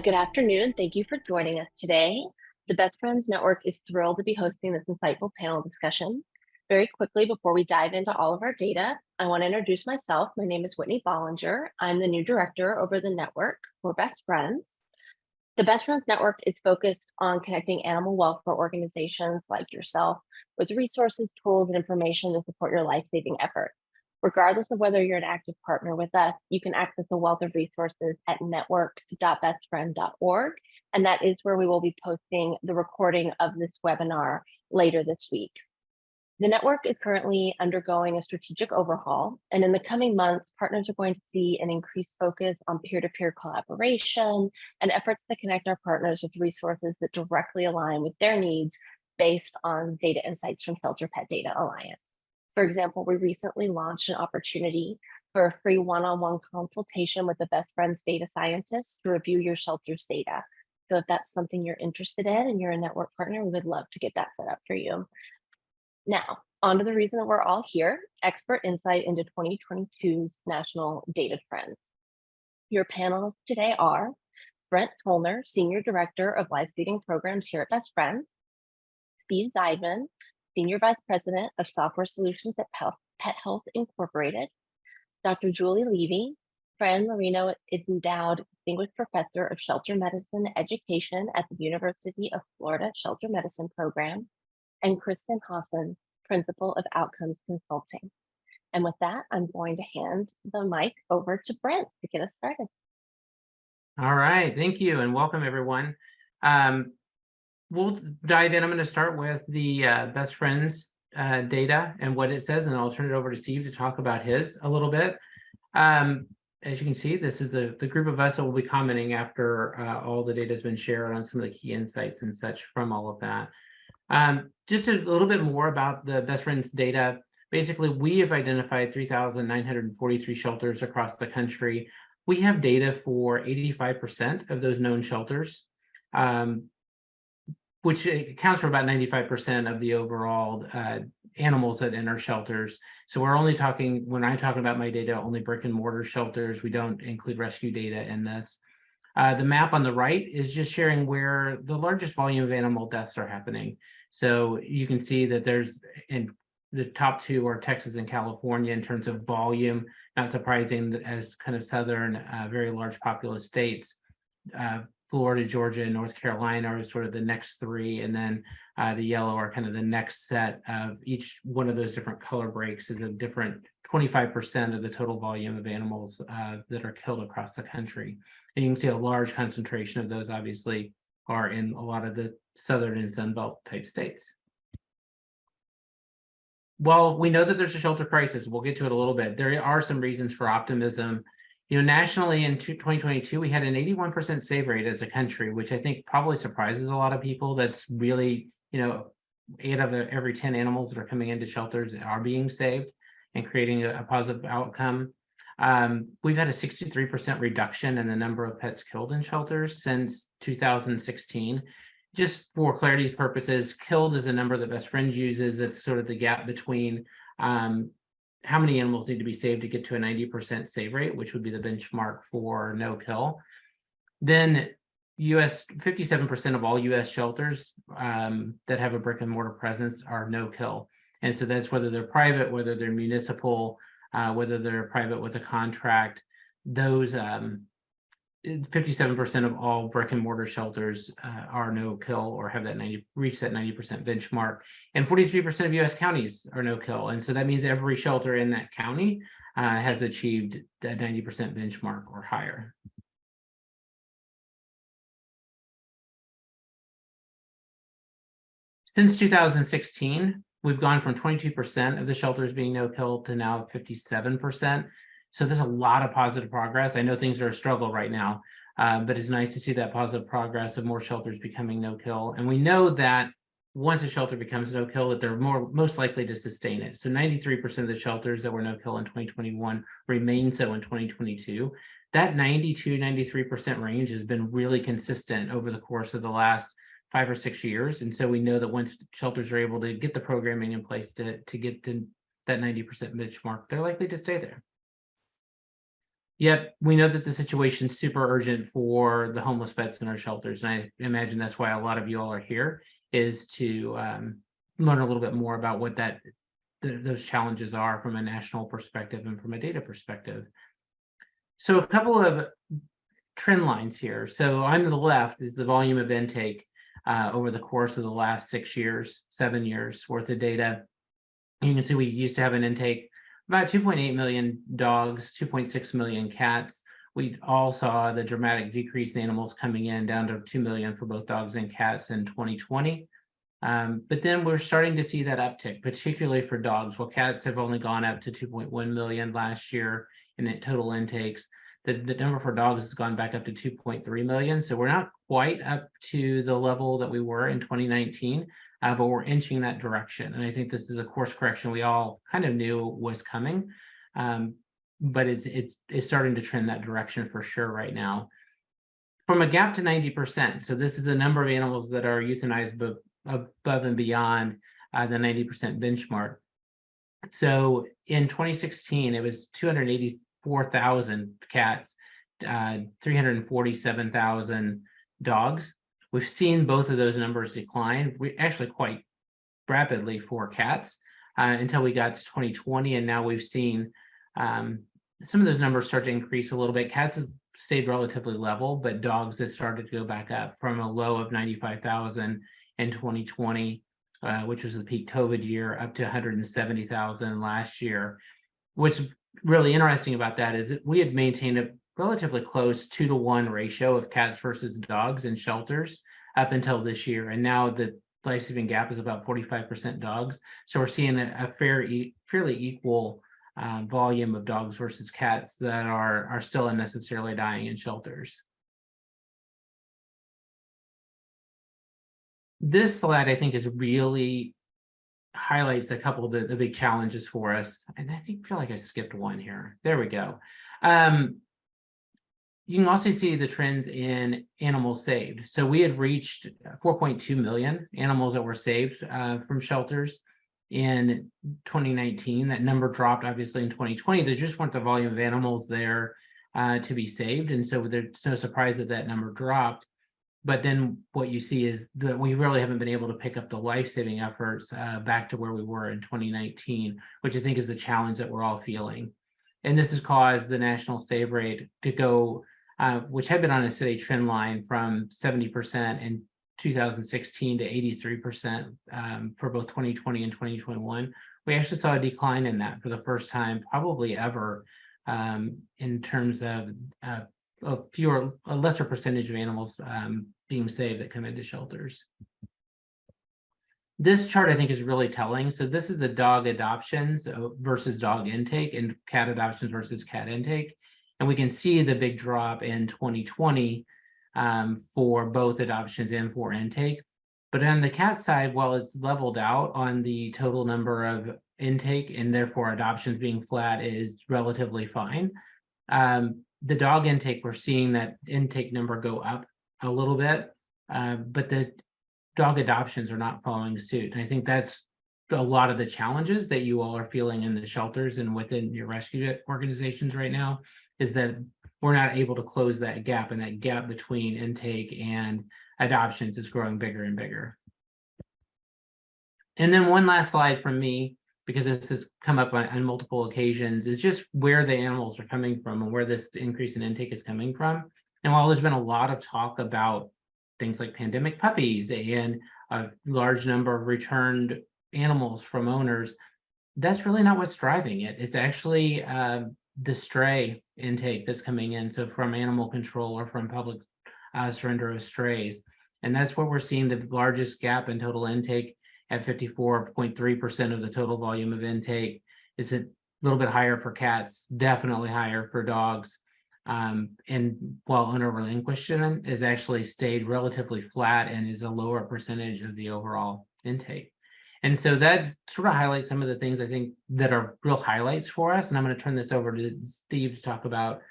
Good afternoon. Thank you for joining us today. The Best Friends Network is thrilled to be hosting this insightful panel discussion. Very quickly, before we dive into all of our data, I want to introduce myself. My name is Whitney Bollinger. I'm the new director over the network for Best Friends. The Best Friends Network is focused on connecting animal welfare organizations like yourself with resources, tools, and information to support your life-saving efforts. Regardless of whether you're an active partner with us, you can access a wealth of resources at network.bestfriend.org, and that is where we will be posting the recording of this webinar later this week. The network is currently undergoing a strategic overhaul, and in the coming months, partners are going to see an increased focus on peer-to-peer collaboration and efforts to connect our partners with resources that directly align with their needs based on data insights from Shelter Pet Data Alliance. For example, we recently launched an opportunity for a free one-on-one consultation with the Best Friends data scientists to review your shelter's data. So if that's something you're interested in and you're a network partner, we would love to get that set up for you. Now, on to the reason that we're all here, expert insight into 2022's national data trends. Your panelists today are Brent Toellner, Senior Director of Lifesaving Programs here at Best Friends, Zeidman, Senior Vice President of Software Solutions at Pethealth Incorporated, Dr. Julie Levy, Fran Marino is endowed Distinguished Professor of Shelter Medicine Education at the University of Florida Shelter Medicine Program, and Kristen, Hassen, Principal of Outcomes Consulting. And with that, I'm going to hand the mic over to Brent to get us started. All right, thank you, and welcome everyone. We'll dive in. I'm going to start with the Best Friends data and what it says, and I'll turn it over to Steve to talk about his a little bit. As you can see, this is the group of us that will be commenting after all the data has been shared on some of the key insights and such from all of that. Just a little bit more about the Best Friends data. Basically, we have identified 3,943 shelters across the country. We have data for 85% of those known shelters, which accounts for about 95% of the overall animals that enter shelters. So we're only talking, when I'm talking about my data, only brick and mortar shelters. We don't include rescue data in this. The map on the right is just sharing where the largest volume of animal deaths are happening. So you can see that there's, in the top two are Texas and California in terms of volume. Not surprising, as kind of southern, very large populous states. Florida, Georgia, and North Carolina are sort of the next three, and then the yellow are kind of the next set of each one of those different color breaks is a different 25% of the total volume of animals that are killed across the country. And you can see a large concentration of those obviously are in a lot of the southern and Sunbelt type states. Well, we know that there's a shelter crisis. We'll get to it a little bit. There are some reasons for optimism. You know, nationally in 2022, we had an 81% save rate as a country, which I think probably surprises a lot of people. That's really, 8 of every 10 animals that are coming into shelters are being saved and creating a positive outcome. We've had a 63% reduction in the number of pets killed in shelters since 2016. Just for clarity's purposes, killed is a number that Best Friends uses. It's sort of the gap between how many animals need to be saved to get to a 90% save rate, which would be the benchmark for no kill. Then 57% of all US shelters that have a brick and mortar presence are no kill. And so that's whether they're private, whether they're municipal, whether they're private with a contract. Those 57% of all brick and mortar shelters are no kill or have that reach that 90% benchmark, and 43% of US counties are no kill. And so that means every shelter in that county has achieved that 90% benchmark or higher. Since 2016, we've gone from 22% of the shelters being no kill to now 57%. So there's a lot of positive progress. I know things are a struggle right now, but it's nice to see that positive progress of more shelters becoming no kill. And we know that once a shelter becomes no kill, that they're most likely to sustain it. So 93% of the shelters that were no kill in 2021 remain so in 2022. That 92-93% range has been really consistent over the course of the last 5 or 6 years. And so we know that once shelters are able to get the programming in place to get to that 90% benchmark, they're likely to stay there. Yep, we know that the situation is super urgent for the homeless pets in our shelters, and I imagine that's why a lot of you all are here, is to learn a little bit more about what those challenges are from a national perspective and from a data perspective. So a couple of trend lines here. So on the left is the volume of intake over the course of the last 6 years, 7 years worth of data. You can see we used to have an intake about 2.8 million dogs, 2.6 million cats. We all saw the dramatic decrease in animals coming in down to 2 million for both dogs and cats in 2020. But then we're starting to see that uptick, particularly for dogs. While cats have only gone up to 2.1 million last year in total intakes, the number for dogs has gone back up to 2.3 million. So we're not quite up to the level that we were in 2019, but we're inching that direction. And I think this is a course correction we all kind of knew was coming, but it's starting to trend that direction for sure right now. From a gap to 90%, so this is the number of animals that are euthanized above and beyond the 90% benchmark. So in 2016, it was 284,000 cats, 347,000 dogs. We've seen both of those numbers decline. We actually quite rapidly for cats until we got to 2020, and now we've seen some of those numbers start to increase a little bit. Cats has stayed relatively level, but dogs has started to go back up from a low of 95,000 in 2020, which was the peak COVID year, up to 170,000 last year. What's really interesting about that is that we had maintained a relatively close 2-to-1 ratio of cats versus dogs in shelters up until this year. And now the life-saving gap is about 45% dogs. So we're seeing a fairly equal volume of dogs versus cats that are still unnecessarily dying in shelters. This slide, I think, is really highlights a couple of the big challenges for us. And I feel like I skipped one here. There we go. You can also see the trends in animals saved. So we had reached 4.2 million animals that were saved from shelters in 2019. That number dropped obviously in 2020. There just weren't the volume of animals there to be saved. And so there's no surprise that that number dropped. But then what you see is that we really haven't been able to pick up the life-saving efforts back to where we were in 2019, which I think is the challenge that we're all feeling. And this has caused the national save rate to go, which had been on a steady trend line from 70% in 2016 to 83% for both 2020 and 2021. We actually saw a decline in that for the first time probably ever in terms of a lesser percentage of animals being saved that come into shelters. This chart I think is really telling. So this is the dog adoptions versus dog intake and cat adoptions versus cat intake. And we can see the big drop in 2020 for both adoptions and for intake. But on the cat side, while it's leveled out on the total number of intake and therefore adoptions being flat is relatively fine. The dog intake, we're seeing that intake number go up a little bit, but the dog adoptions are not following suit. And I think that's a lot of the challenges that you all are feeling in the shelters and within your rescue organizations right now, is that we're not able to close that gap, and that gap between intake and adoptions is growing bigger and bigger. And then one last slide from me, because this has come up on multiple occasions, is just where the animals are coming from and where this increase in intake is coming from. And while there's been a lot of talk about things like pandemic puppies and a large number of returned animals from owners, that's really not what's driving it. It's actually the stray intake that's coming in, so from animal control or from public surrender of strays. And that's where we're seeing the largest gap in total intake at 54.3% of the total volume of intake. It's a little bit higher for cats, definitely higher for dogs. And while owner relinquishment has actually stayed relatively flat and is a lower percentage of the overall intake. And so that sort of highlights some of the things I think that are real highlights for us. And I'm going to turn this over to Steve to talk about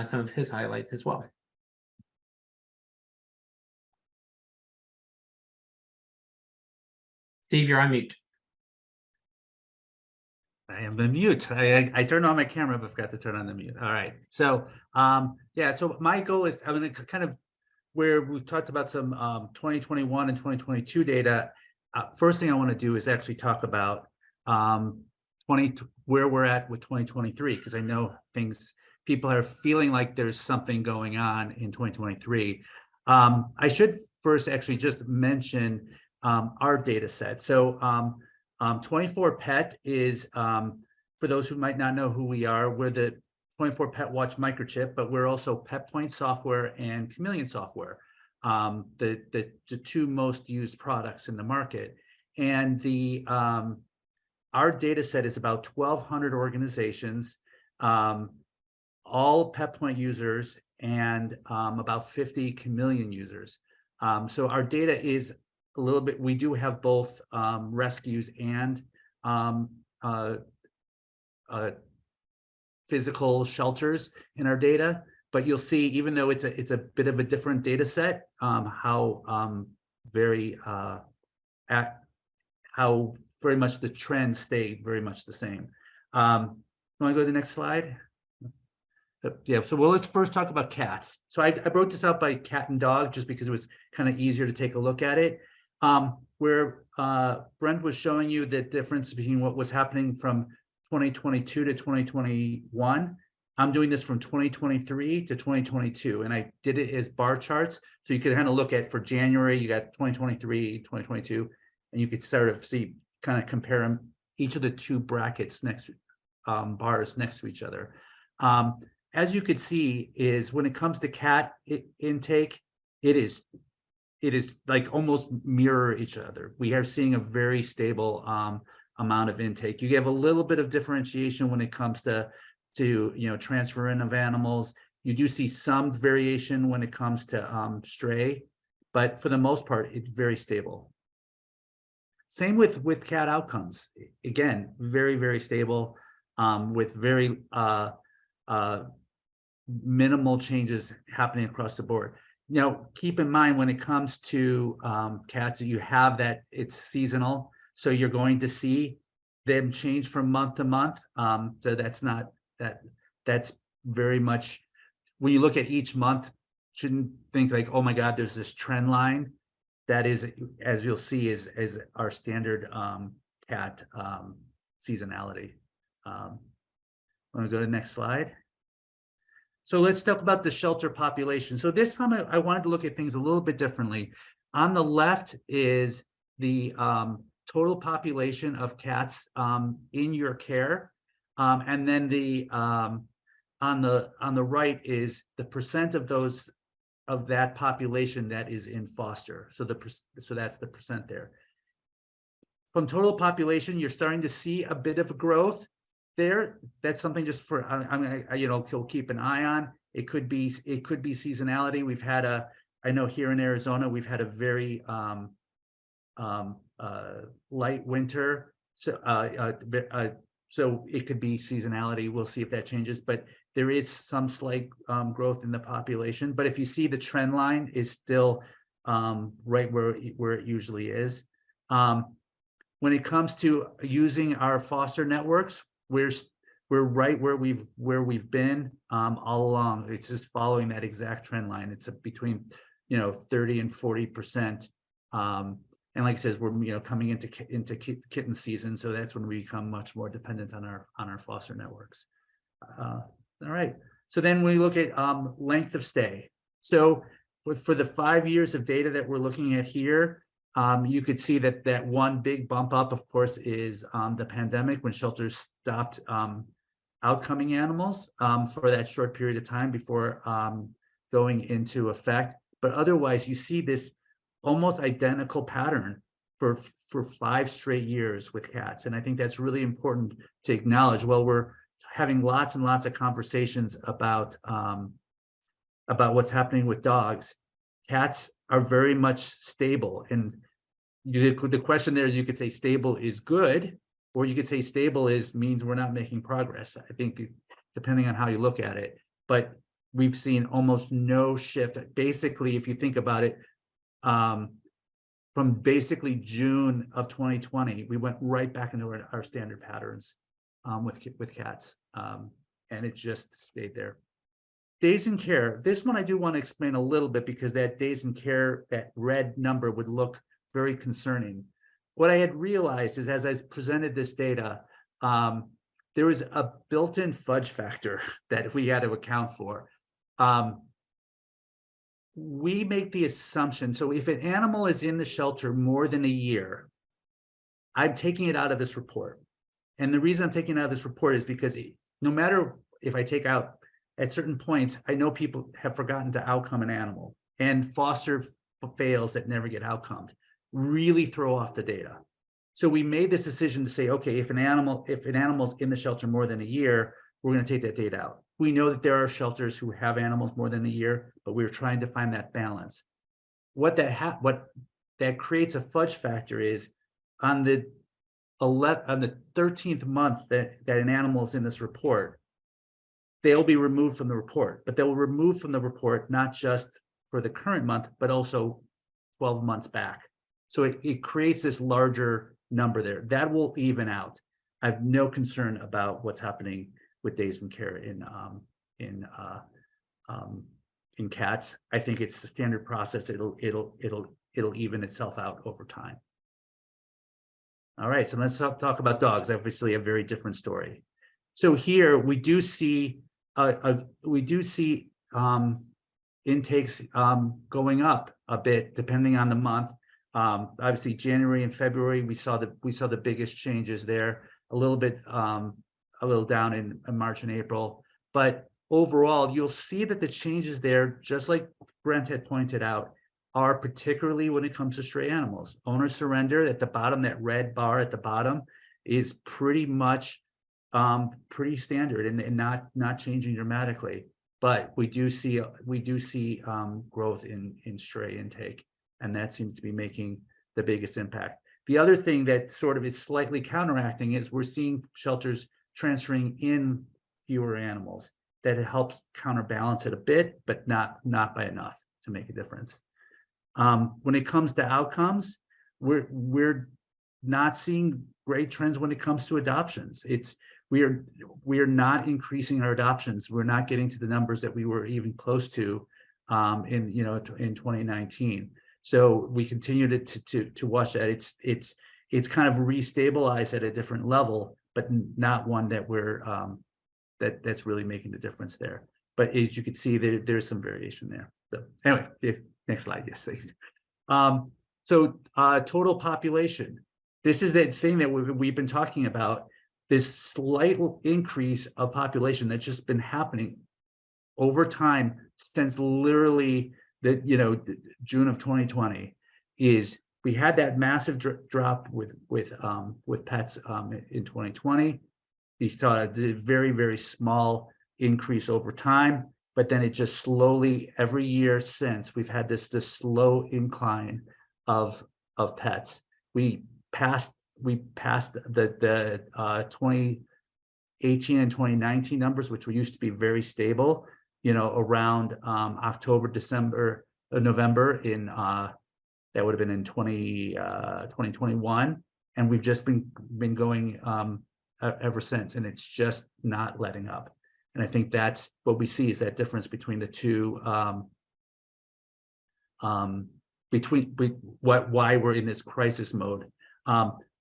some of his highlights as well. Steve, you're on mute. I am the mute. I turned on my camera, but forgot to turn on the mute. All right. So yeah, so my goal is I'm going to kind of where we talked about some 2021 and 2022 data. First thing I want to do is actually talk about 20 where we're at with 2023, because I know people are feeling like there's something going on in 2023. I should first actually just mention our data set. So 24 Pet is, for those who might not know who we are, we're the 24 Pet Watch microchip, but we're also Pet Point software and Chameleon software, the two most used products in the market. And our data set is about 1,200 organizations, all Pet Point users, and about 50 Chameleon users. So our data is a little bit, we do have both rescues and physical shelters in our data, but you'll see, even though it's a bit of a different data set, how very much the trends stay very much the same. Want to go to the next slide? Yeah, so let's first talk about cats. So I broke this out by cat and dog just because it was kind of easier to take a look at it. Where Brent was showing you the difference between what was happening from 2022 to 2021. I'm doing this from 2023 to 2022, and I did it as bar charts. So you could kind of look at, for January, you got 2023, 2022, and you could sort of see, kind of compare them, each of the two brackets next, bars next to each other. As you could see, is when it comes to cat intake, it is like almost mirror each other. We are seeing a very stable amount of intake. You have a little bit of differentiation when it comes to transfer in of animals. You do see some variation when it comes to stray, but for the most part, it's very stable. Same with cat outcomes. Again, very, very stable, with very minimal changes happening across the board. Now, keep in mind, when it comes to cats, you have that it's seasonal, so you're going to see them change from month to month. So that's very much, when you look at each month, shouldn't think like, oh my God, there's this trend line. That is, as you'll see, is our standard cat seasonality. Want to go to the next slide? So let's talk about the shelter population. So this time I wanted to look at things a little bit differently. On the left is the total population of cats in your care, and then on the right is the percent of that population that is in foster. So that's the percent there. From total population, you're starting to see a bit of a growth there. That's something just for to keep an eye on. It could be seasonality. We've had I know here in Arizona, we've had a very light winter, so it could be seasonality. We'll see if that changes, but there is some slight growth in the population. But if you see, the trend line is still right where it usually is. When it comes to using our foster networks, we're right where we've been all along. It's just following that exact trend line. It's between 30 and 40%. And like I says, we're coming into kitten season, so that's when we become much more dependent on our foster networks. All right. So then we look at length of stay. So for the 5 years of data that we're looking at here, you could see that one big bump up, of course, is the pandemic, when shelters stopped outcoming animals for that short period of time before going into effect. But otherwise, you see this almost identical pattern for 5 straight years with cats. And I think that's really important to acknowledge. Well, we're having lots and lots of conversations about what's happening with dogs. Cats are very much stable. And the question there is, you could say stable is good, or you could say stable means we're not making progress. I think depending on how you look at it, but we've seen almost no shift. Basically, if you think about it, from basically June of 2020, we went right back into our standard patterns. with cats, and it just stayed there. Days in care. This one I do want to explain a little bit because that days in care, that red number would look very concerning. What I had realized is as I presented this data, there was a built-in fudge factor that we had to account for. We make the assumption, so if an animal is in the shelter more than a year, I'm taking it out of this report. And the reason I'm taking it out of this report is because no matter if I take out at certain points, I know people have forgotten to outcome an animal, and foster fails that never get outcomed really throw off the data. So we made this decision to say, okay, if an animal's in the shelter more than a year, we're going to take that data out. We know that there are shelters who have animals more than a year, but we're trying to find that balance. What that creates a fudge factor is on the 13th month that an animal is in this report, they'll be removed from the report, but they'll remove from the report not just for the current month, but also 12 months back. So it creates this larger number there. That will even out. I have no concern about what's happening with days in care in cats. I think it's the standard process. It'll even itself out over time. All right, so let's talk about dogs. Obviously, a very different story. So here we do see intakes going up a bit depending on the month. Obviously, January and February we saw the biggest changes there. A little down in March and April, but overall, you'll see that the changes there, just like Brent had pointed out, are particularly when it comes to stray animals. Owner surrender at the bottom, that red bar at the bottom, is pretty much pretty standard and not changing dramatically. But we do see growth in stray intake, and that seems to be making the biggest impact. The other thing that sort of is slightly counteracting is we're seeing shelters transferring in fewer animals. That it helps counterbalance it a bit, but not by enough to make a difference. When it comes to outcomes, we're not seeing great trends when it comes to adoptions. We are not increasing our adoptions. We're not getting to the numbers that we were even close to in 2019. So we continue to watch that. It's kind of restabilized at a different level, but not one that we're that's really making the difference there. But as you can see, there's some variation there. So anyway, next slide. Yes, thanks. Total population. This is that thing that we've been talking about. This slight increase of population that's just been happening over time since literally June of 2020. Is we had that massive drop with pets in 2020. You saw a very, very small increase over time, but then it just slowly every year since we've had this slow incline of pets. We passed the 2018 and 2019 numbers, which were used to be very stable, around October, December, November in that would have been in 2021, and we've just been going ever since, and it's just not letting up. And I think that's what we see is that difference between the two, why we're in this crisis mode.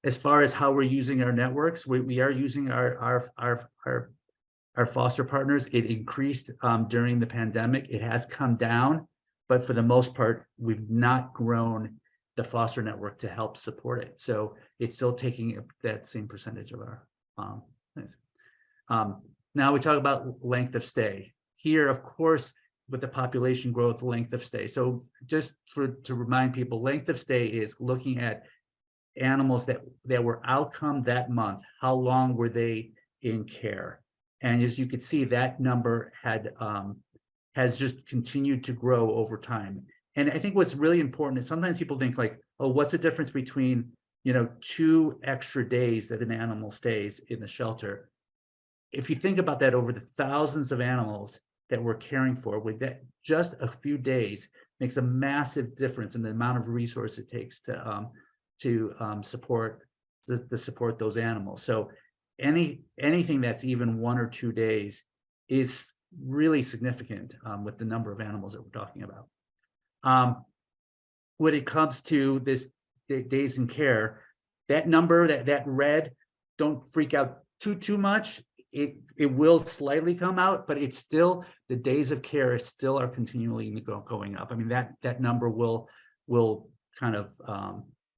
As far as how we're using our networks, we are using our foster partners. It increased during the pandemic. It has come down, but for the most part, we've not grown the foster network to help support it. So it's still taking that same percentage of our things. Now we talk about length of stay. Here, of course, with the population growth, length of stay. So just to remind people, length of stay is looking at animals that were outcome that month. How long were they in care? And as you can see, that number has just continued to grow over time. And I think what's really important is sometimes people think like, oh, what's the difference between 2 extra days that an animal stays in the shelter? If you think about that over the thousands of animals that we're caring for, with that just a few days makes a massive difference in the amount of resource it takes to support those animals. So anything that's even 1 or 2 days is really significant with the number of animals that we're talking about. When it comes to this days in care, that number, that red, don't freak out too much. It will slightly come out, but it's still, the days of care still are continually going up. I mean, that number will kind of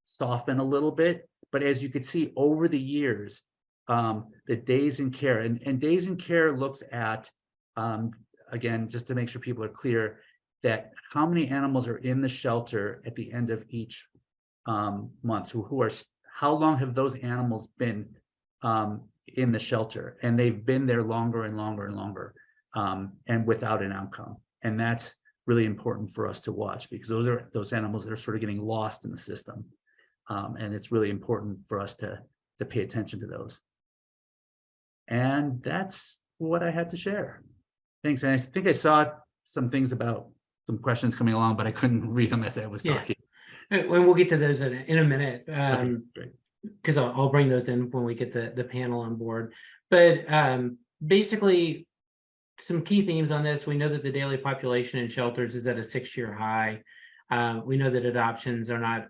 soften a little bit, but as you can see over the years, the days in care and days in care looks at, again, just to make sure people are clear, that how many animals are in the shelter at the end of each month. How long have those animals been in the shelter? And they've been there longer and longer and longer, and without an outcome. And that's really important for us to watch, because those animals that are sort of getting lost in the system. And it's really important for us to pay attention to those. And that's what I had to share. Thanks. And I think I saw some things about some questions coming along, but I couldn't read them as I was talking. And we'll get to those in a minute. Okay, great. Because I'll bring those in when we get the panel on board. But basically, some key themes on this. We know that the daily population in shelters is at a 6-year high. We know that adoptions are not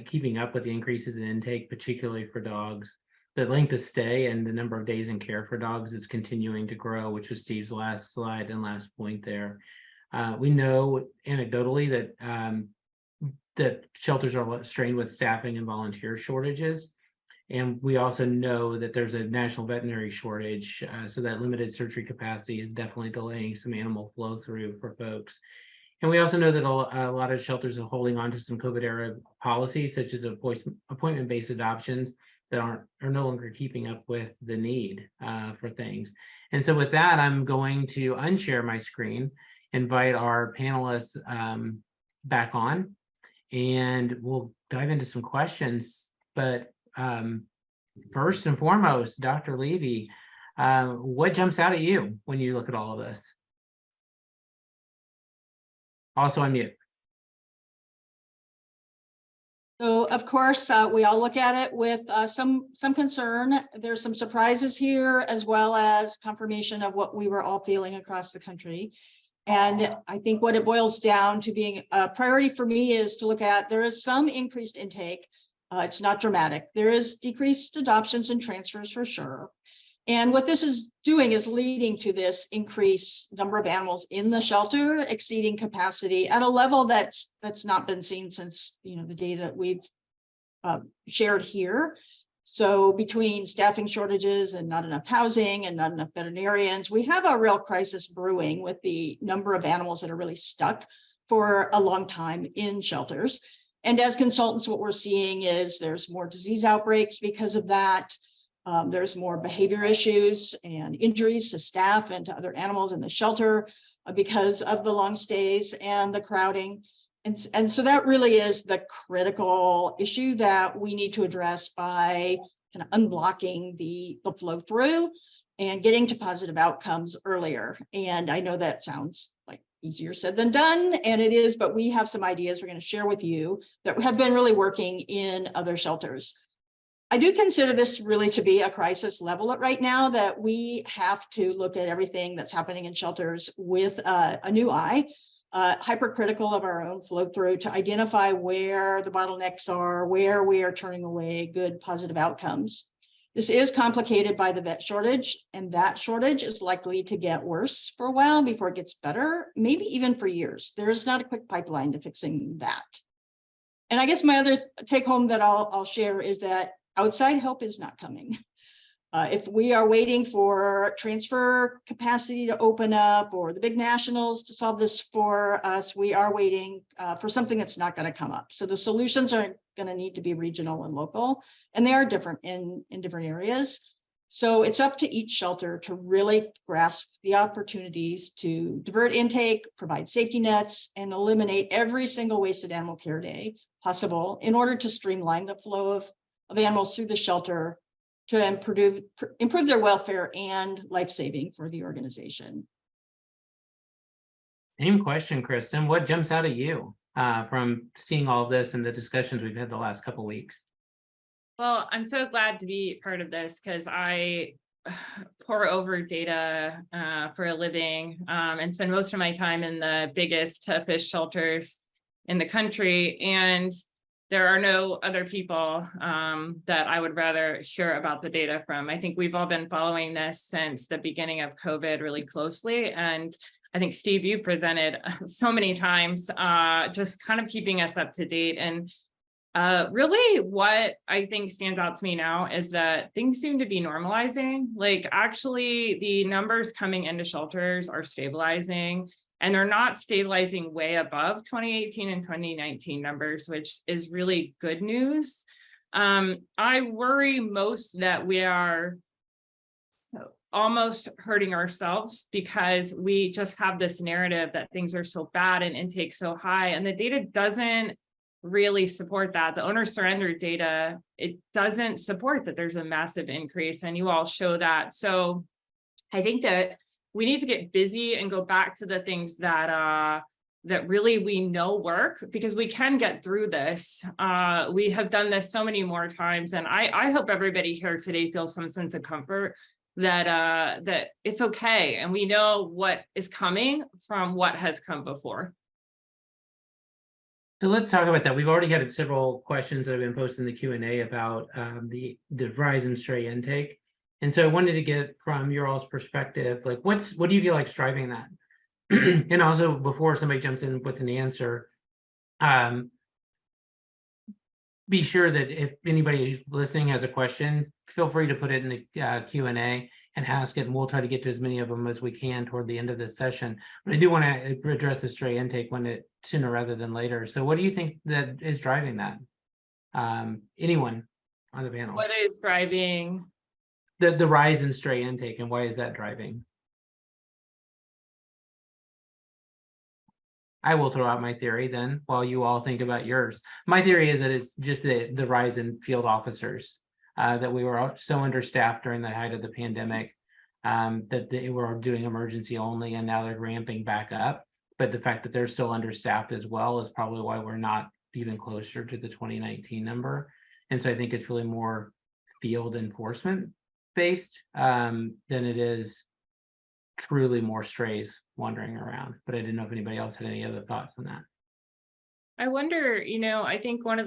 keeping up with the increases in intake, particularly for dogs. The length of stay and the number of days in care for dogs is continuing to grow, which was Steve's last slide and last point there. We know anecdotally that shelters are strained with staffing and volunteer shortages. And we also know that there's a national veterinary shortage, so that limited surgery capacity is definitely delaying some animal flow through for folks. And we also know that a lot of shelters are holding on to some COVID era policies, such as appointment-based adoptions that are no longer keeping up with the need for things. And so with that, I'm going to unshare my screen, invite our panelists back on, and we'll dive into some questions. But first and foremost, Dr. Levy, what jumps out at you when you look at all of this? Also on mute. So of course, we all look at it with some concern. There's some surprises here, as well as confirmation of what we were all feeling across the country. And I think what it boils down to being a priority for me is to look at, there is some increased intake. It's not dramatic. There is decreased adoptions and transfers for sure. And what this is doing is leading to this increased number of animals in the shelter exceeding capacity at a level that's not been seen since, the data that we've shared here. So between staffing shortages and not enough housing and not enough veterinarians, we have a real crisis brewing with the number of animals that are really stuck for a long time in shelters. And as consultants, what we're seeing is there's more disease outbreaks because of that. There's more behavior issues and injuries to staff and to other animals in the shelter because of the long stays and the crowding. And so that really is the critical issue that we need to address by kind of unblocking the flow through and getting to positive outcomes earlier. And I know that sounds like easier said than done, and it is, but we have some ideas we're going to share with you that have been really working in other shelters. I do consider this really to be a crisis level right now, that we have to look at everything that's happening in shelters with a new eye, hypercritical of our own flow through to identify where the bottlenecks are, where we are turning away good positive outcomes. This is complicated by the vet shortage, and that shortage is likely to get worse for a while before it gets better, maybe even for years. There is not a quick pipeline to fixing that. And I guess my other take home that I'll share is that outside help is not coming. If we are waiting for transfer capacity to open up or the big nationals to solve this for us, we are waiting for something that's not going to come up. So the solutions are going to need to be regional and local, and they are different in different areas. So it's up to each shelter to really grasp the opportunities to divert intake, provide safety nets, and eliminate every single wasted animal care day possible in order to streamline the flow of animals through the shelter to improve their welfare and life-saving for the organization. Same question, Kristen. What jumps out at you from seeing all of this and the discussions we've had the last couple of weeks? Well, I'm so glad to be part of this because I pour over data for a living and spend most of my time in the biggest, toughest shelters in the country. And there are no other people that I would rather share about the data from. I think we've all been following this since the beginning of COVID really closely. And I think, Steve, you presented so many times, just kind of keeping us up to date. And really what I think stands out to me now is that things seem to be normalizing. Like actually the numbers coming into shelters are stabilizing, and they're not stabilizing way above 2018 and 2019 numbers, which is really good news. I worry most that we are almost hurting ourselves because we just have this narrative that things are so bad and intake so high, and the data doesn't really support that. The owner surrender data, it doesn't support that there's a massive increase, and you all show that. So I think that we need to get busy and go back to the things that that really we know work, because we can get through this. We have done this so many more times, and I hope everybody here today feels some sense of comfort that that it's okay, and we know what is coming from what has come before. So let's talk about that. We've already had several questions that have been posted in the Q&A about the rise in stray intake. And so I wanted to get from your all's perspective, like what do you feel like is driving that? And also, before somebody jumps in with an answer, be sure that if anybody who's listening has a question, feel free to put it in the Q&A and ask it, and we'll try to get to as many of them as we can toward the end of this session. But I do want to address the stray intake sooner rather than later. So what do you think that is driving that? Anyone on the panel? What is driving The rise in stray intake, and why is that driving? I will throw out my theory then while you all think about yours. My theory is that it's just the rise in field officers, that we were so understaffed during the height of the pandemic, that they were doing emergency only, and now they're ramping back up. But the fact that they're still understaffed as well is probably why we're not even closer to the 2019 number. And so I think it's really more field enforcement based than it is truly more strays wandering around. But I didn't know if anybody else had any other thoughts on that. I wonder, I think one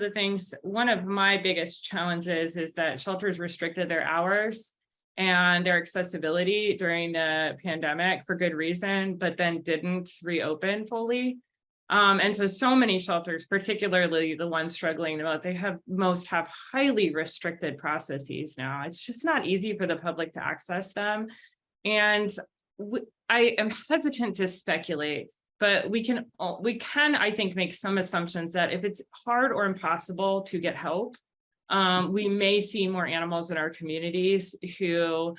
of my biggest challenges is that shelters restricted their hours and their accessibility during the pandemic for good reason, but then didn't reopen fully. And so many shelters, particularly the ones struggling the most, they have highly restricted processes now. It's just not easy for the public to access them. And I am hesitant to speculate, but we can, I think, make some assumptions that if it's hard or impossible to get help, we may see more animals in our communities who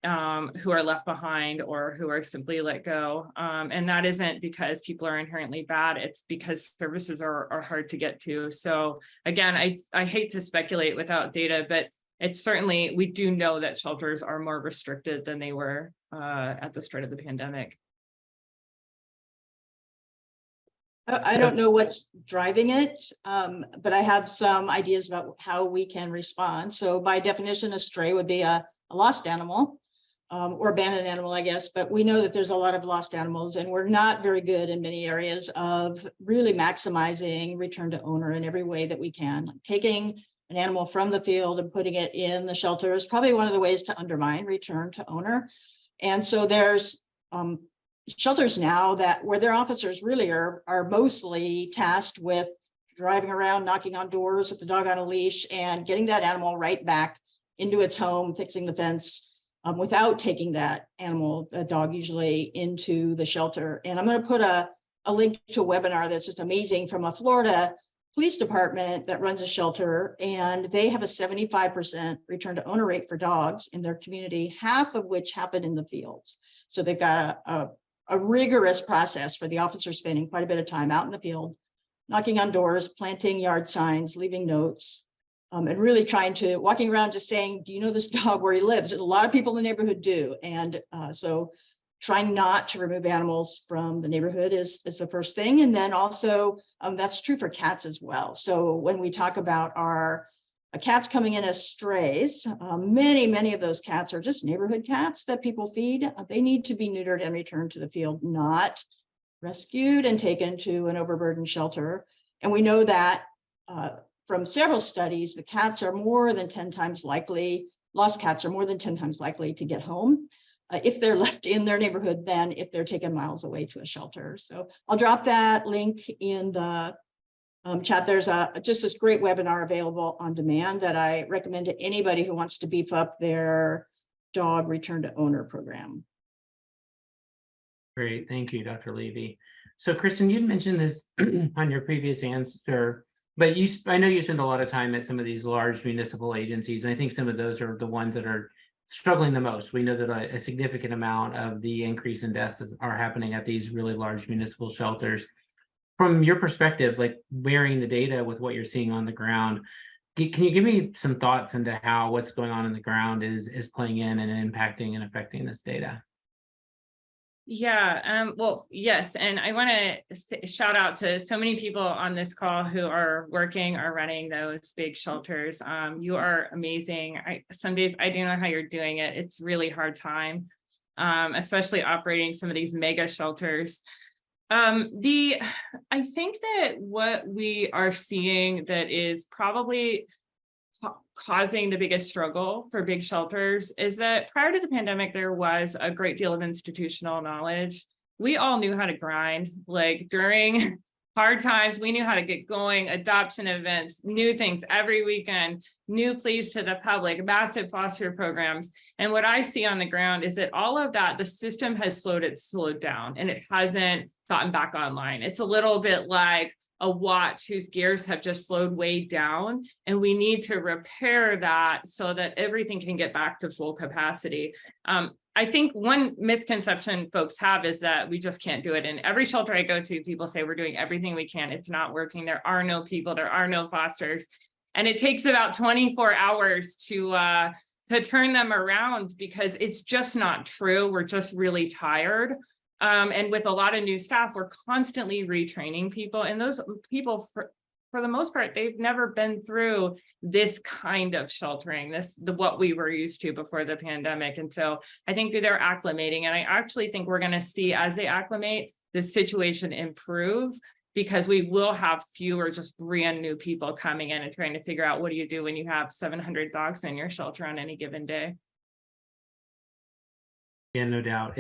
are left behind or who are simply let go. And that isn't because people are inherently bad, it's because services are hard to get to. So again, I hate to speculate without data, but it's certainly, we do know that shelters are more restricted than they were at the start of the pandemic. I don't know what's driving it, but I have some ideas about how we can respond. So by definition, a stray would be a lost animal or abandoned animal, I guess. But we know that there's a lot of lost animals, and we're not very good in many areas of really maximizing return to owner in every way that we can. Like taking an animal from the field and putting it in the shelter is probably one of the ways to undermine return to owner. And so there's shelters now where their officers really are mostly tasked with driving around, knocking on doors with the dog on a leash, and getting that animal right back into its home, fixing the fence, without taking that animal, a dog usually, into the shelter. And I'm going to put a link to a webinar that's just amazing from a Florida police department that runs a shelter, and they have a 75% return to owner rate for dogs in their community, half of which happen in the fields. So they've got a rigorous process for the officers spending quite a bit of time out in the field, knocking on doors, planting yard signs, leaving notes, and really walking around just saying, do you know this dog, where he lives? And a lot of people in the neighborhood do. And so trying not to remove animals from the neighborhood is the first thing. And then also that's true for cats as well. So when we talk about our Cats coming in as strays. Many of those cats are just neighborhood cats that people feed. They need to be neutered and returned to the field, not rescued and taken to an overburdened shelter. And we know that from several studies, the cats are more than 10 times likely, lost cats are more than 10 times likely to get home if they're left in their neighborhood than if they're taken miles away to a shelter. So I'll drop that link in the chat. There's just this great webinar available on demand that I recommend to anybody who wants to beef up their dog return to owner program. Great, thank you, Dr. Levy. So Kristen, you mentioned this on your previous answer, but I know you spend a lot of time at some of these large municipal agencies, and I think some of those are the ones that are struggling the most. We know that a significant amount of the increase in deaths are happening at these really large municipal shelters. From your perspective, like marrying the data with what you're seeing on the ground, can you give me some thoughts into how what's going on the ground is playing in and impacting and affecting this data? Yeah, well, yes, and I want to shout out to so many people on this call who are working or running those big shelters. You are amazing. Some days I don't know how you're doing it. It's really hard time, especially operating some of these mega shelters. I think that what we are seeing that is probably causing the biggest struggle for big shelters is that prior to the pandemic, there was a great deal of institutional knowledge. We all knew how to grind, like during hard times, we knew how to get going, adoption events, new things every weekend, new pleas to the public, massive foster programs. And what I see on the ground is that all of that, the system has slowed down and it hasn't gotten back online. It's a little bit like a watch whose gears have just slowed way down, and we need to repair that so that everything can get back to full capacity. I think one misconception folks have is that we just can't do it. In every shelter I go to, people say we're doing everything we can. It's not working. There are no people, there are no fosters. And it takes about 24 hours to turn them around because it's just not true. We're just really tired. And with a lot of new staff, we're constantly retraining people, and those people, for the most part, they've never been through this kind of sheltering, what we were used to before the pandemic. And so I think that they're acclimating, and I actually think we're going to see as they acclimate, the situation improve, because we will have fewer just brand new people coming in and trying to figure out what do you do when you have 700 dogs in your shelter on any given day. Yeah, no doubt.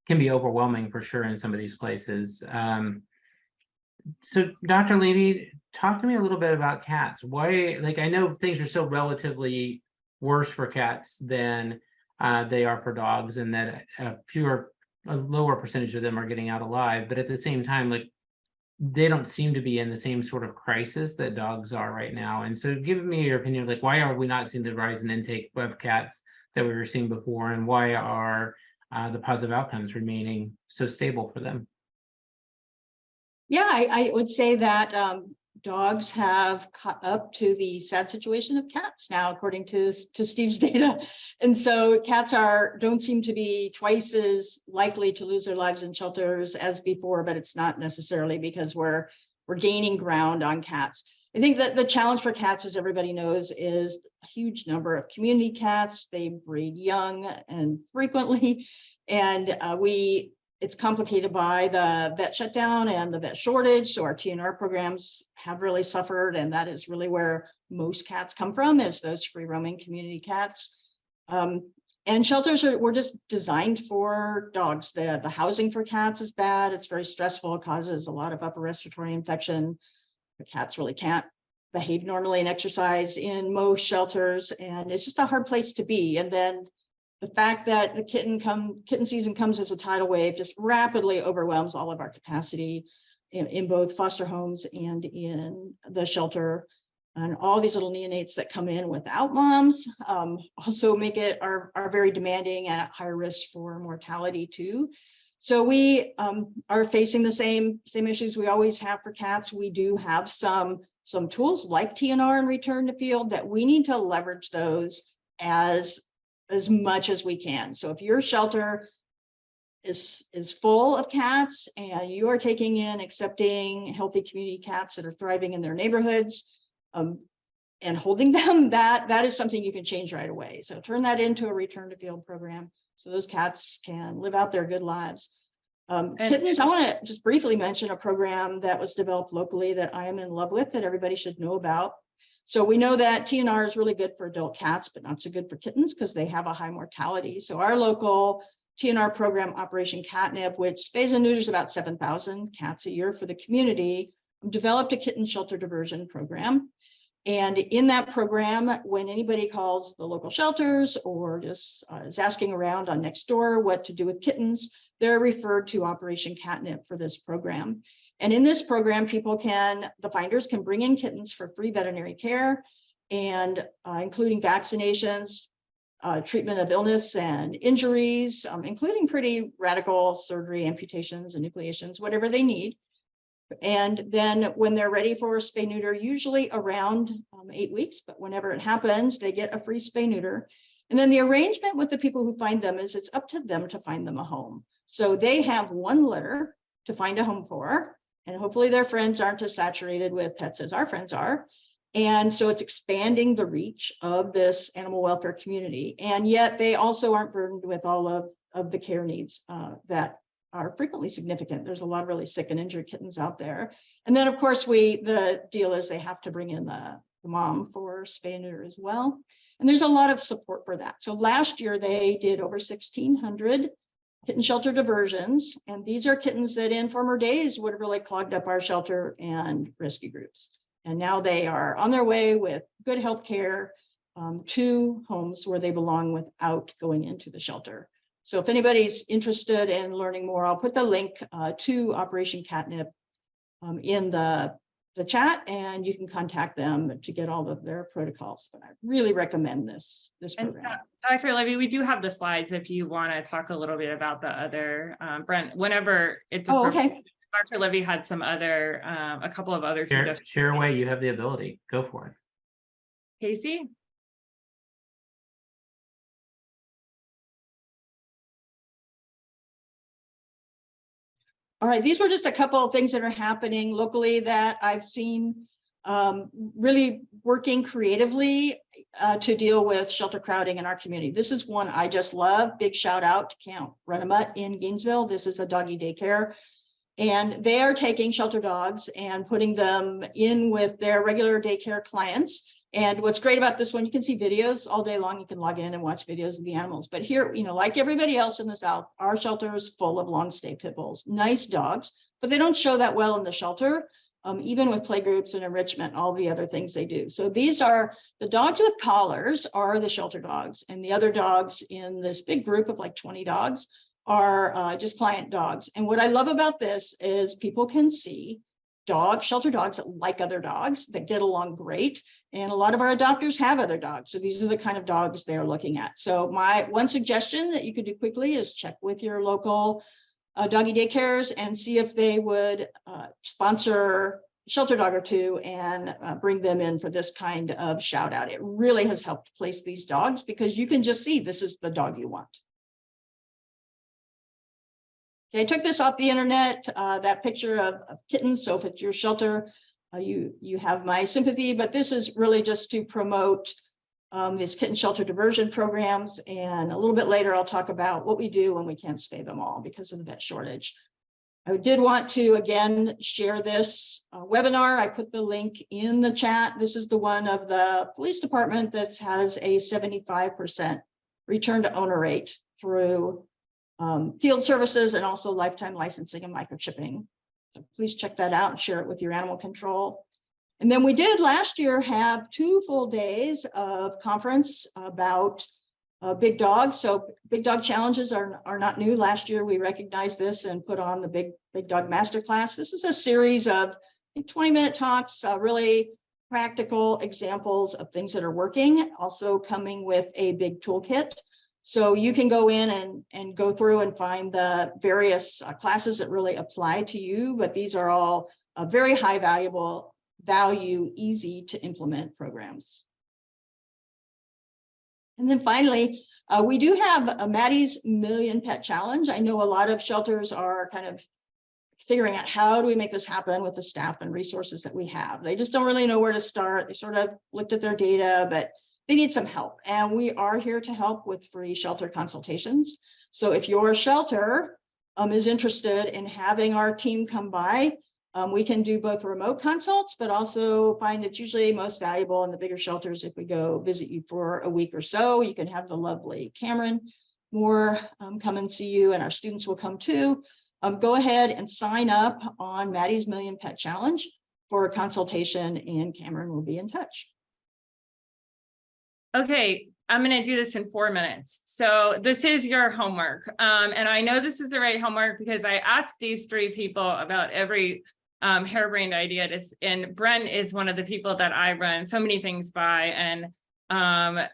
Can be overwhelming for sure in some of these places. So Dr. Levy, talk to me a little bit about cats. Why, like, I know things are still relatively worse for cats than they are for dogs, and that a lower percentage of them are getting out alive, but at the same time, like, they don't seem to be in the same sort of crisis that dogs are right now. And so give me your opinion, like, why are we not seeing the rise in intake of cats that we were seeing before, and why are the positive outcomes remaining so stable for them? Yeah, I would say that dogs have caught up to the sad situation of cats now, according to Steve's data. And so cats don't seem to be twice as likely to lose their lives in shelters as before, but it's not necessarily because we're gaining ground on cats. I think that the challenge for cats, as everybody knows, is a huge number of community cats. They breed young and frequently, and it's complicated by the vet shutdown and the vet shortage. So our TNR programs have really suffered, and that is really where most cats come from, is those free roaming community cats. And shelters were just designed for dogs. The housing for cats is bad. It's very stressful. It causes a lot of upper respiratory infection. The cats really can't behave normally and exercise in most shelters, and it's just a hard place to be. And then the fact that the kitten season comes as a tidal wave just rapidly overwhelms all of our capacity in both foster homes and in the shelter. And all these little neonates that come in without moms also are very demanding and at higher risk for mortality too. So we are facing the same issues we always have for cats. We do have some tools like TNR and return to field that we need to leverage those as much as we can. So if your shelter is full of cats and you are taking in, accepting healthy community cats that are thriving in their neighborhoods, and and holding them, that is something you can change right away. So turn that into a return to field program so those cats can live out their good lives. Kittens, I want to just briefly mention a program that was developed locally that I am in love with, that everybody should know about. So we know that TNR is really good for adult cats, but not so good for kittens because they have a high mortality. So our local TNR program, Operation Catnip, which spays and neuters about 7,000 cats a year for the community, developed a kitten shelter diversion program. And in that program, when anybody calls the local shelters or just is asking around on Nextdoor what to do with kittens, they're referred to Operation Catnip for this program. And in this program, the finders can bring in kittens for free veterinary care, and including vaccinations, treatment of illness and injuries, including pretty radical surgery, amputations, enucleations, whatever they need. And then when they're ready for spay neuter, usually around 8 weeks, but whenever it happens, they get a free spay neuter. And then the arrangement with the people who find them is it's up to them to find them a home. So they have one litter to find a home for, and hopefully their friends aren't as saturated with pets as our friends are. And so it's expanding the reach of this animal welfare community. And yet they also aren't burdened with all of the care needs that are frequently significant. There's a lot of really sick and injured kittens out there. And then of course, the deal is they have to bring in the mom for spay and neuter as well. And there's a lot of support for that. So last year they did over 1,600 kitten shelter diversions. And these are kittens that in former days would have really clogged up our shelter and rescue groups. And now they are on their way with good health care to homes where they belong without going into the shelter. So if anybody's interested in learning more, I'll put the link to Operation Catnip in the chat, and you can contact them to get all of their protocols. But I really recommend this program. And Dr. Levy, we do have the slides if you want to talk a little bit about the other, Brent, whenever it's okay. Dr. Levy had some other, a couple of other suggestions. Share away, you have the ability, go for it. Casey? All right, these were just a couple of things that are happening locally that I've seen really working creatively to deal with shelter crowding in our community. This is one I just love. Big shout out to Camp Run-A-Mutt in Gainesville. This is a doggy daycare. And they are taking shelter dogs and putting them in with their regular daycare clients. And what's great about this one, you can see videos all day long. You can log in and watch videos of the animals. But here, like everybody else in the South, our shelter is full of long stay pit bulls, nice dogs, but they don't show that well in the shelter, even with play groups and enrichment, all the other things they do. So these are the dogs with collars are the shelter dogs. And the other dogs in this big group of like 20 dogs are just client dogs. And what I love about this is people can see shelter dogs that like other dogs, that get along great. And a lot of our adopters have other dogs. So these are the kind of dogs they're looking at. So my one suggestion that you could do quickly is check with your local doggy daycares and see if they would sponsor a shelter dog or two and bring them in for this kind of shout out. It really has helped place these dogs because you can just see this is the dog you want. I took this off the internet, that picture of kittens. So if it's your shelter, you have my sympathy, but this is really just to promote these kitten shelter diversion programs. And a little bit later, I'll talk about what we do when we can't spay them all because of the vet shortage. I did want to, again, share this webinar. I put the link in the chat. This is the one of the police department that has a 75% return to owner rate through field services and also lifetime licensing and microchipping. So please check that out and share it with your animal control. And then we did last year have 2 full days of conference about big dogs. So big dog challenges are not new. Last year we recognized this and put on the big dog masterclass. This is a series of 20-minute talks, really practical examples of things that are working, also coming with a big toolkit. So you can go in and go through and find the various classes that really apply to you, but these are all very high value, easy to implement programs. And then finally, we do have a Maddie's Million Pet Challenge. I know a lot of shelters are kind of figuring out how do we make this happen with the staff and resources that we have. They just don't really know where to start. They sort of looked at their data, but they need some help. And we are here to help with free shelter consultations. So if your shelter is interested in having our team come by, we can do both remote consults, but also find it's usually most valuable in the bigger shelters if we go visit you for a week or so. You can have the lovely Cameron Moore come and see you, and our students will come too. Go ahead and sign up on Maddie's Million Pet Challenge for a consultation, and Cameron will be in touch. Okay, I'm going to do this in 4 minutes. So this is your homework. And I know this is the right homework because I asked these 3 people about every harebrained idea. And Brent is one of the people that I run so many things by. And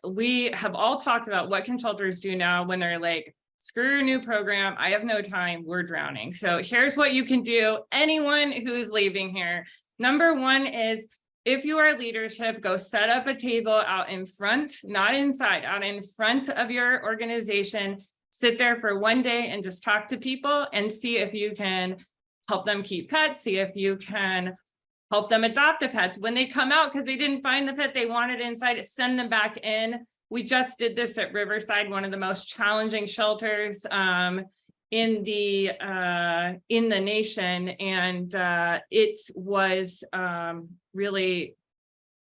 we have all talked about what can shelters do now when they're like, screw your new program, I have no time, we're drowning. So here's what you can do, anyone who's leaving here. Number 1 is, if you are leadership, go set up a table out in front, not inside, out in front of your organization. Sit there for 1 day and just talk to people and see if you can help them keep pets, see if you can help them adopt the pets. When they come out because they didn't find the pet they wanted inside, send them back in. We just did this at Riverside, one of the most challenging shelters in the nation, and it was really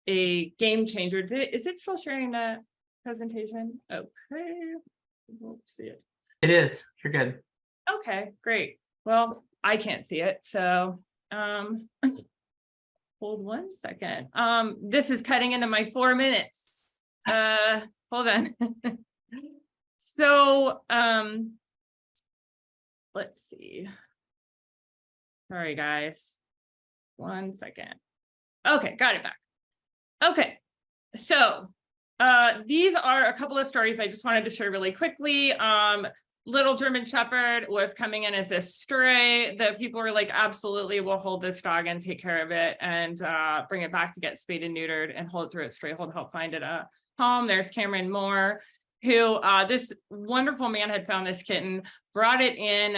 a game changer. Is it still sharing the presentation? Okay, won't see it. It is. You're good. Okay, great. Well, I can't see it, so hold 1 second. This is cutting into my 4 minutes. Hold on. So let's see. Sorry, guys. 1 second. Okay, got it back. Okay, so these are a couple of stories I just wanted to share really quickly. Little German Shepherd was coming in as a stray. The people were like, absolutely, we'll hold this dog and take care of it and bring it back to get spayed and neutered and hold it through its stray hold, help find it a home. There's Cameron Moore, who this wonderful man had found this kitten, brought it in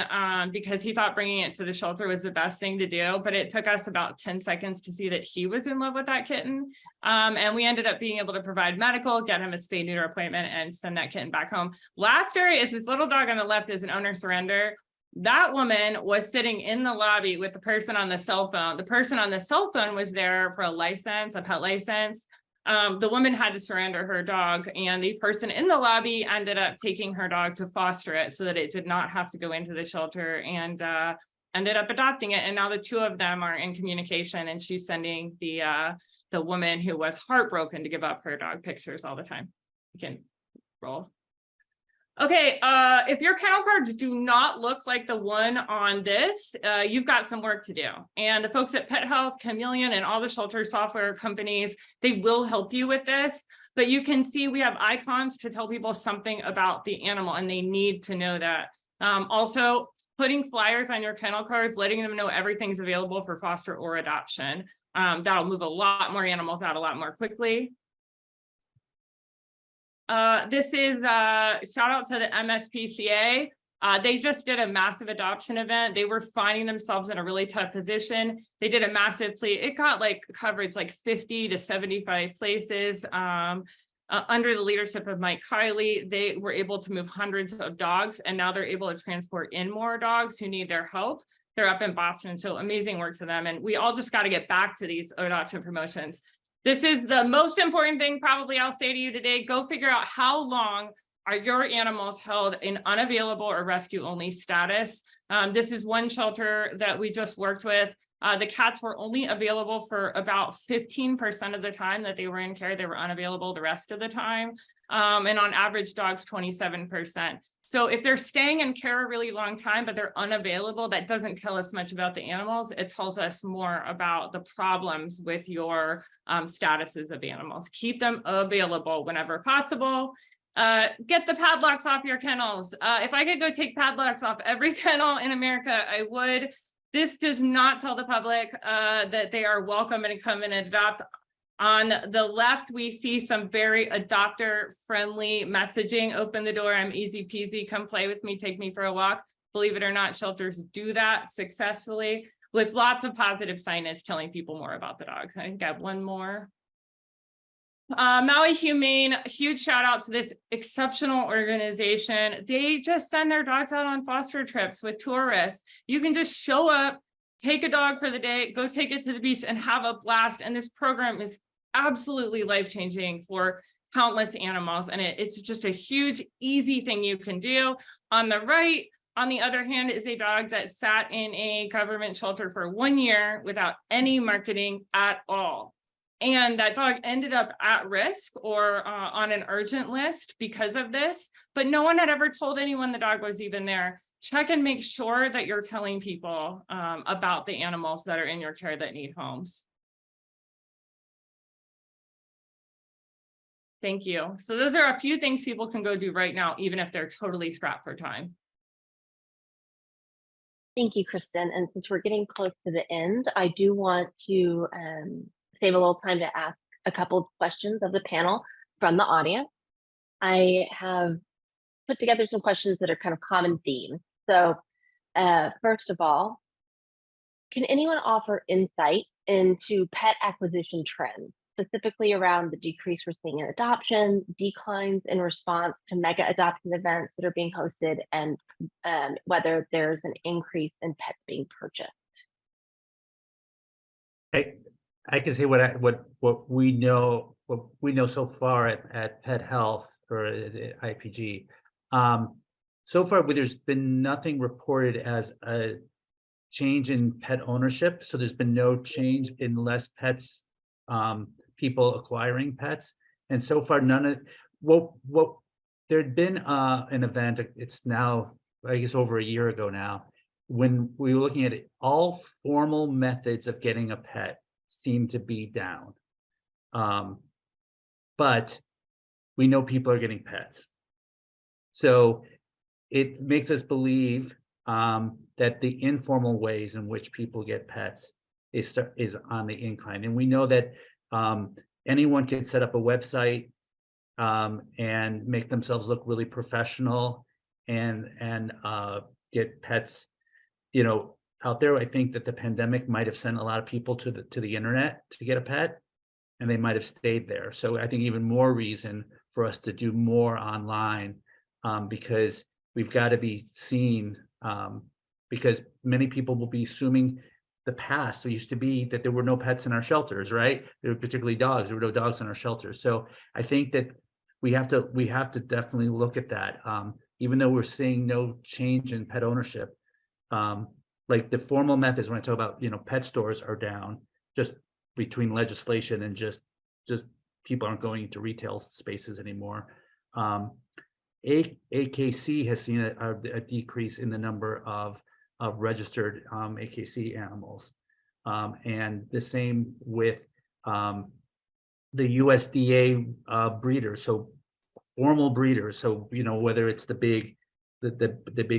because he thought bringing it to the shelter was the best thing to do, but it took us about 10 seconds to see that he was in love with that kitten. And we ended up being able to provide medical, get him a spay neuter appointment, and send that kitten back home. Last story is this little dog on the left is an owner surrender. That woman was sitting in the lobby with the person on the cell phone. The person on the cell phone was there for a license, a pet license. The woman had to surrender her dog, and the person in the lobby ended up taking her dog to foster it so that it did not have to go into the shelter, and ended up adopting it. And now the 2 of them are in communication, and she's sending the woman who was heartbroken to give up her dog pictures all the time. You can roll. Okay, if your kennel cards do not look like the one on this, you've got some work to do. And the folks at Pethealth, Chameleon, and all the shelter software companies, they will help you with this. But you can see we have icons to tell people something about the animal, and they need to know that. Also, putting flyers on your kennel cards, letting them know everything's available for foster or adoption. That'll move a lot more animals out a lot more quickly. This is shout out to the MSPCA. They just did a massive adoption event. They were finding themselves in a really tough position. They did a massive plea. It got like coverage like 50 to 75 places. Under the leadership of Mike Kiley, they were able to move hundreds of dogs, and now they're able to transport in more dogs who need their help. They're up in Boston, so amazing work to them. And we all just got to get back to these adoption promotions. This is the most important thing probably I'll say to you today. Go figure out how long are your animals held in unavailable or rescue only status. This is one shelter that we just worked with. The cats were only available for about 15% of the time that they were in care. They were unavailable the rest of the time. And on average, dogs 27%. So if they're staying in care a really long time, but they're unavailable, that doesn't tell us much about the animals. It tells us more about the problems with your statuses of animals. Keep them available whenever possible. Get the padlocks off your kennels. If I could go take padlocks off every kennel in America, I would. This does not tell the public that they are welcome and come in and adopt. On the left, we see some very adopter-friendly messaging. Open the door, I'm easy peasy, come play with me, take me for a walk. Believe it or not, shelters do that successfully with lots of positive signage telling people more about the dogs. I think I have one more. Maui Humane, huge shout out to this exceptional organization. They just send their dogs out on foster trips with tourists. You can just show up, take a dog for the day, go take it to the beach and have a blast. And this program is absolutely life-changing for countless animals. And it's just a huge, easy thing you can do. On the right, on the other hand, is a dog that sat in a government shelter for 1 year without any marketing at all. And that dog ended up at risk or on an urgent list because of this, but no one had ever told anyone the dog was even there. Check and make sure that you're telling people about the animals that are in your care that need homes. Thank you. So those are a few things people can go do right now, even if they're totally strapped for time. Thank you, Kristen. And since we're getting close to the end, I do want to save a little time to ask a couple of questions of the panel from the audience. I have put together some questions that are kind of common themes. So first of all, can anyone offer insight into pet acquisition trends, specifically around the decrease we're seeing in adoption, declines in response to mega adoption events that are being hosted, and whether there's an increase in pets being purchased? I can say what we know so far at Pethealth or at IPG. So far, there's been nothing reported as a change in pet ownership. So there's been no change in less pets, people acquiring pets, and so far none of what there'd been an event. It's now, I guess, over a year ago now, when we were looking at it, all formal methods of getting a pet seem to be down. But we know people are getting pets. So it makes us believe that the informal ways in which people get pets is on the incline. And we know that anyone can set up a website and make themselves look really professional and get pets, out there. I think that the pandemic might have sent a lot of people to the internet to get a pet, and they might have stayed there. So I think even more reason for us to do more online, because we've got to be seen, because many people will be assuming the past. So it used to be that there were no pets in our shelters, right? There were particularly dogs. There were no dogs in our shelters. So I think that we have to definitely look at that. Even though we're seeing no change in pet ownership, like the formal methods, when I talk about, pet stores are down just between legislation and just people aren't going into retail spaces anymore. AKC has seen a decrease in the number of registered AKC animals, and the same with the USDA breeders, so formal breeders. So whether it's the big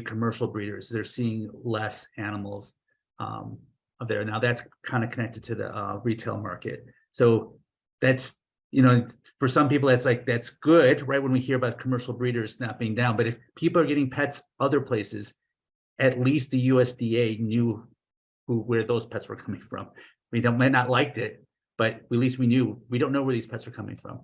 commercial breeders, they're seeing less animals there. Now that's kind of connected to the retail market. So that's, for some people that's good, right? When we hear about commercial breeders not being down, but if people are getting pets other places, at least the USDA knew where those pets were coming from. We might not liked it, but at least we knew. We don't know where these pets are coming from.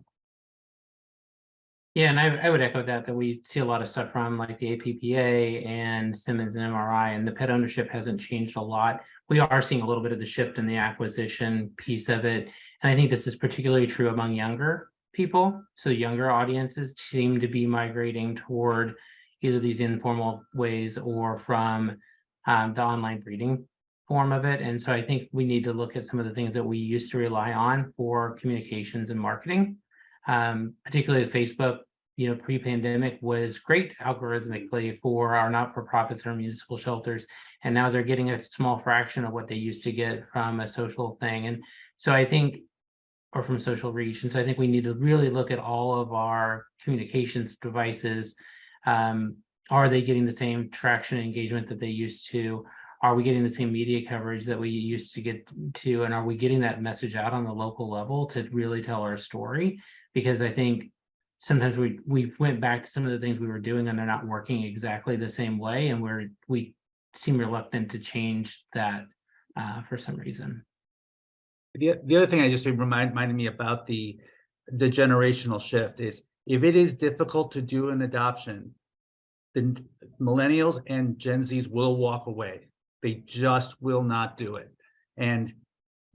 Yeah, and I would echo that we see a lot of stuff from like the APPA and Simmons and MRI, and the pet ownership hasn't changed a lot. We are seeing a little bit of the shift in the acquisition piece of it. And I think this is particularly true among younger people. So younger audiences seem to be migrating toward either these informal ways or from the online breeding form of it. And so I think we need to look at some of the things that we used to rely on for communications and marketing. Particularly Facebook, pre-pandemic was great algorithmically for our not-for-profits or municipal shelters, and now they're getting a small fraction of what they used to get from a social thing. And so I think, or from social reach. And so I think we need to really look at all of our communications devices. Are they getting the same traction and engagement that they used to? Are we getting the same media coverage that we used to get to? And are we getting that message out on the local level to really tell our story? Because I think sometimes we went back to some of the things we were doing and they're not working exactly the same way, and we seem reluctant to change that for some reason. The other thing I just reminded me about the generational shift is, if it is difficult to do an adoption, the millennials and Gen Zs will walk away. They just will not do it. And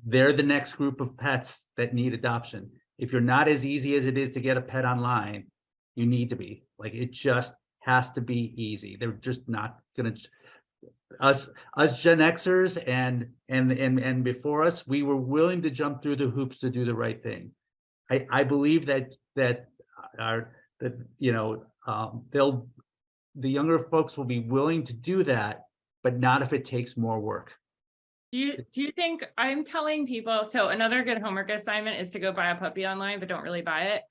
they're the next group of pets that need adoption. If you're not as easy as it is to get a pet online, you need to be. Like, it just has to be easy. They're just not gonna. Us Gen Xers and before us, we were willing to jump through the hoops to do the right thing. I believe that the younger folks will be willing to do that, but not if it takes more work. Do you think, I'm telling people, so another good homework assignment is to go buy a puppy online, but don't really buy it.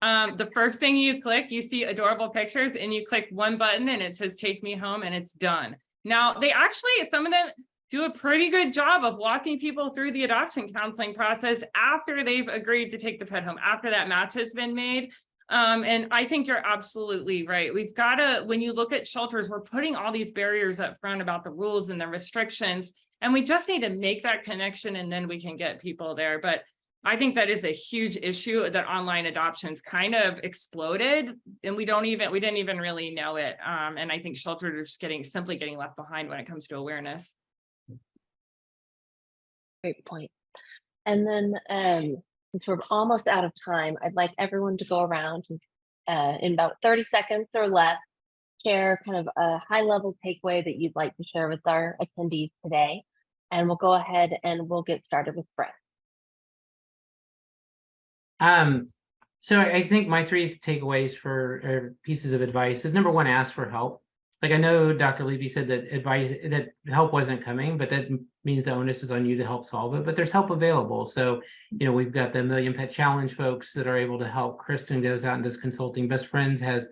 The first thing you click, you see adorable pictures, and you click one button and it says take me home, and it's done. Now, they actually, some of them do a pretty good job of walking people through the adoption counseling process after they've agreed to take the pet home, after that match has been made. And I think you're absolutely right. We've got to, when you look at shelters, we're putting all these barriers up front about the rules and the restrictions, and we just need to make that connection, and then we can get people there. But I think that is a huge issue, that online adoptions kind of exploded, and we didn't even really know it. And I think shelters are just simply getting left behind when it comes to awareness. Great point. And then since we're almost out of time, I'd like everyone to go around and, in about 30 seconds or less, share kind of a high level takeaway that you'd like to share with our attendees today. And we'll go ahead and we'll get started with Brent. So I think my three takeaways for pieces of advice is, number one, ask for help. Like, I know Dr. Levy said that help wasn't coming, but that means the onus is on you to help solve it. But there's help available. So, we've got the Million Pet Challenge folks that are able to help. Kristen goes out and does consulting. Best Friends has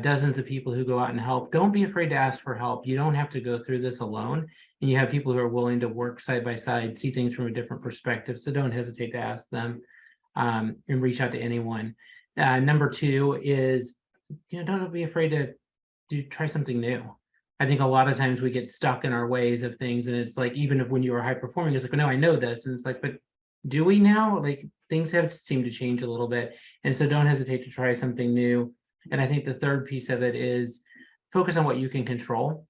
dozens of people who go out and help. Don't be afraid to ask for help. You don't have to go through this alone. And you have people who are willing to work side by side, see things from a different perspective. So don't hesitate to ask them. And reach out to anyone. Number two is, don't be afraid to try something new. I think a lot of times we get stuck in our ways of things, and it's like, even if when you are high performing, it's like, no, I know this, and it's like, but do we now? Like, things have seemed to change a little bit, and so don't hesitate to try something new. And I think the third piece of it is focus on what you can control.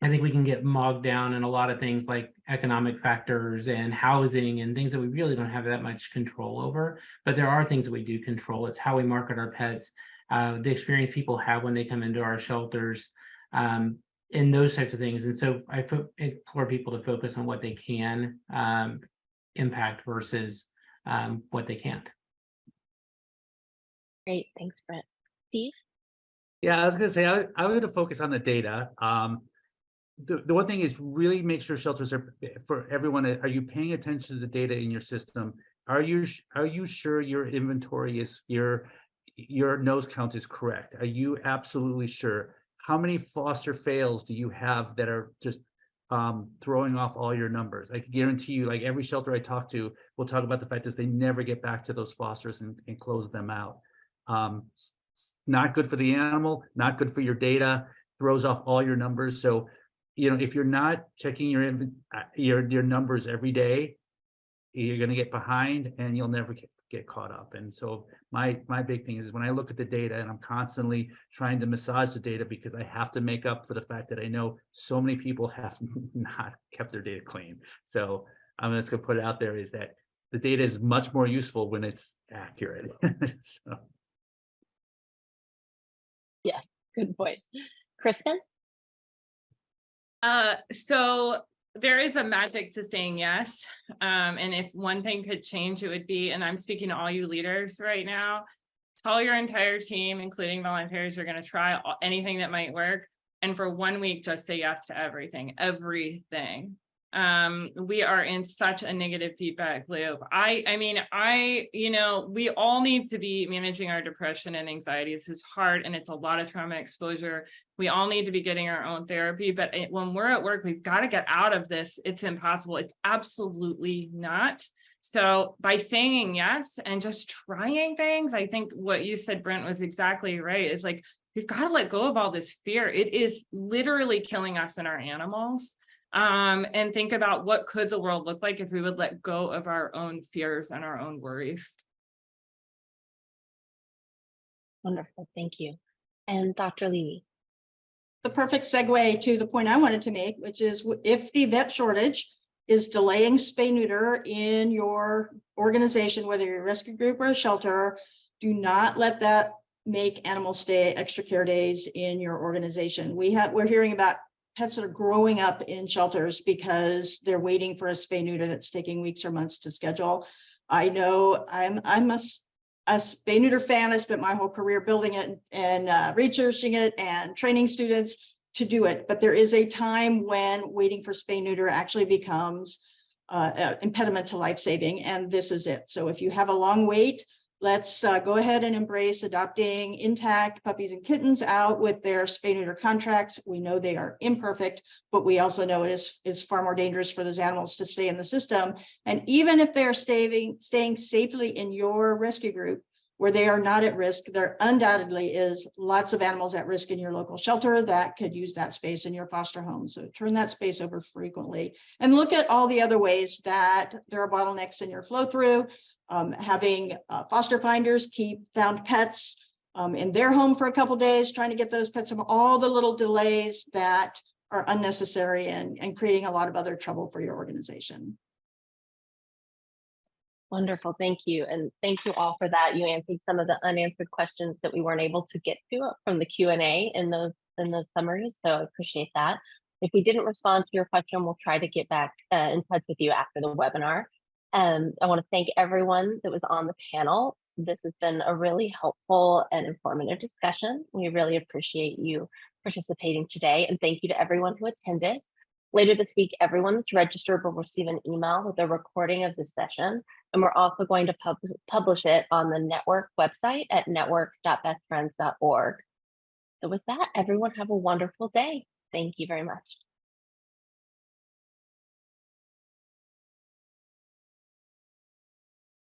I think we can get bogged down in a lot of things like economic factors and housing and things that we really don't have that much control over. But there are things that we do control. It's how we market our pets, the experience people have when they come into our shelters, and those types of things. And so I implore people to focus on what they can impact versus what they can't. Great, thanks, Brent. Steve? Yeah, I was going to say, I was going to focus on the data. The one thing is, really make sure shelters are, for everyone, are you paying attention to the data in your system? Are you sure your inventory is, your nose count is correct? Are you absolutely sure? How many foster fails do you have that are just throwing off all your numbers? I can guarantee you, like, every shelter I talk to will talk about the fact that they never get back to those fosters and close them out. It's not good for the animal, not good for your data, throws off all your numbers. So, if you're not checking your numbers every day, you're going to get behind and you'll never get caught up. And so my big thing is, when I look at the data, and I'm constantly trying to massage the data, because I have to make up for the fact that I know so many people have not kept their data clean. So I'm just going to put it out there, is that the data is much more useful when it's accurate. So. Yeah, good point. Kristen? So there is a magic to saying yes. And if one thing could change, it would be, and I'm speaking to all you leaders right now, tell your entire team, including volunteers, you're going to try anything that might work. And for 1 week, just say yes to everything. We are in such a negative feedback loop. I mean, you know, we all need to be managing our depression and anxiety. This is hard and it's a lot of trauma exposure. We all need to be getting our own therapy, but when we're at work, we've got to get out of this. It's impossible. It's absolutely not. So by saying yes and just trying things, I think what you said, Brent, was exactly right. It's like, we've got to let go of all this fear. It is literally killing us and our animals. And think about what could the world look like if we would let go of our own fears and our own worries. Wonderful, thank you. And Dr. Levy. The perfect segue to the point I wanted to make, which is if the vet shortage is delaying spay neuter in your organization, whether you're a rescue group or a shelter, do not let that make animals stay extra care days in your organization. We're hearing about pets that are growing up in shelters because they're waiting for a spay neuter that's taking weeks or months to schedule. I know I'm a spay neuter fan. I spent my whole career building it and researching it and training students to do it. But there is a time when waiting for spay neuter actually becomes an impediment to life saving, and this is it. So if you have a long wait, let's go ahead and embrace adopting intact puppies and kittens out with their spay neuter contracts. We know they are imperfect, but we also know it is far more dangerous for those animals to stay in the system. And even if they're staying safely in your rescue group where they are not at risk, there undoubtedly is lots of animals at risk in your local shelter that could use that space in your foster home. So turn that space over frequently and look at all the other ways that there are bottlenecks in your flow through. Having foster finders keep found pets in their home for a couple days, trying to get those pets from all the little delays that are unnecessary and creating a lot of other trouble for your organization. Wonderful, thank you. And thank you all for that. You answered some of the unanswered questions that we weren't able to get to from the Q&A in those summaries, so I appreciate that. If we didn't respond to your question, we'll try to get back in touch with you after the webinar. I want to thank everyone that was on the panel. This has been a really helpful and informative discussion. We really appreciate you participating today, and thank you to everyone who attended. Later this week, everyone that's registered will receive an email with a recording of this session, and we're also going to publish it on the network website at network.bestfriends.org. So with that, everyone have a wonderful day. Thank you very much.